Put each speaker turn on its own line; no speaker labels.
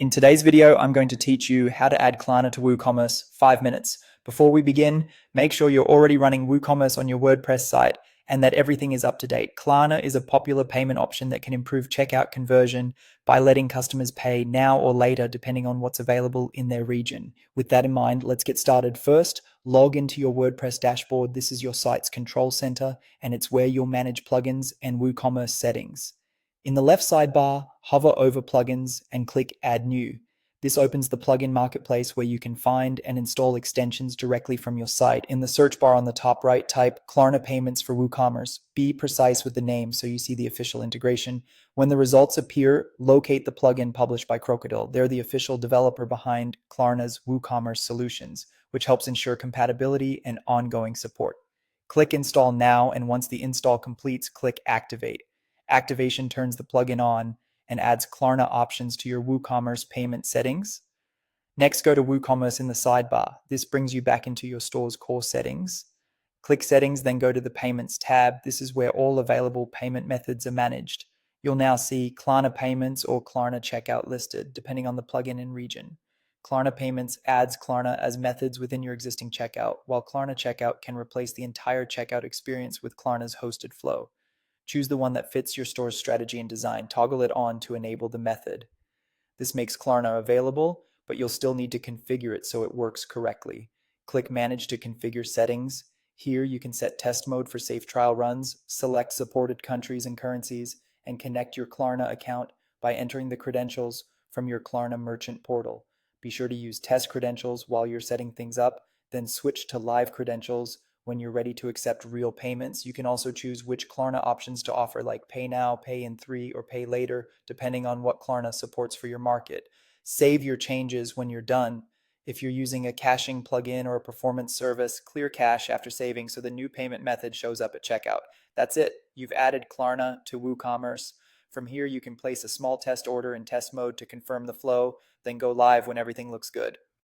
In today's video, I'm going to teach you how to add Klarna to WooCommerce 5 minutes. Before we begin, make sure you're already running WooCommerce on your WordPress site and that everything is up to date. Klarna is a popular payment option that can improve checkout conversion by letting customers pay now or later depending on what's available in their region. With that in mind, let's get started. First, log into your WordPress dashboard. This is your site's control center and it's where you'll manage plugins and WooCommerce settings. In the left sidebar, hover over plugins and click Add New. This opens the plugin marketplace where you can find and install extensions directly from your site. In the search bar on the top right, type Klarna Payments for WooCommerce. Be precise with the name so you see the official integration. When the results appear, locate the plugin published by Crocodile. They're the official developer behind Klarna's WooCommerce solutions, which helps ensure compatibility and ongoing support. Click Install Now, and once the install completes, click Activate. Activation turns the plugin on and adds Klarna options to your WooCommerce payment settings. Next, go to WooCommerce in the sidebar. This brings you back into your store's core settings. Click Settings, then go to the Payments tab. This is where all available payment methods are managed. You'll now see Klarna Payments or Klarna Checkout listed, depending on the plugin and region. Klarna Payments adds Klarna as methods within your existing checkout, while Klarna Checkout can replace the entire checkout experience with Klarna's hosted flow. Choose the one that fits your store's strategy and design. Toggle it on to enable the method. This makes Klarna available, but you'll still need to configure it so it works correctly. Click Manage to configure settings. Here you can set test mode for safe trial runs, select supported countries and currencies, and connect your Klarna account by entering the credentials from your Klarna merchant portal. Be sure to use test credentials while you're setting things up, then switch to live credentials when you're ready to accept real payments. You can also choose which Klarna options to offer, like Pay Now, Pay in 3, or Pay Later, depending on what Klarna supports for your market. Save your changes when you're done. If you're using a caching plugin or a performance service, clear cache after saving so the new payment method shows up at checkout. That's it. You've added Klarna to WooCommerce. From here, you can place a small test order in test mode to confirm the flow, then go live when everything looks good.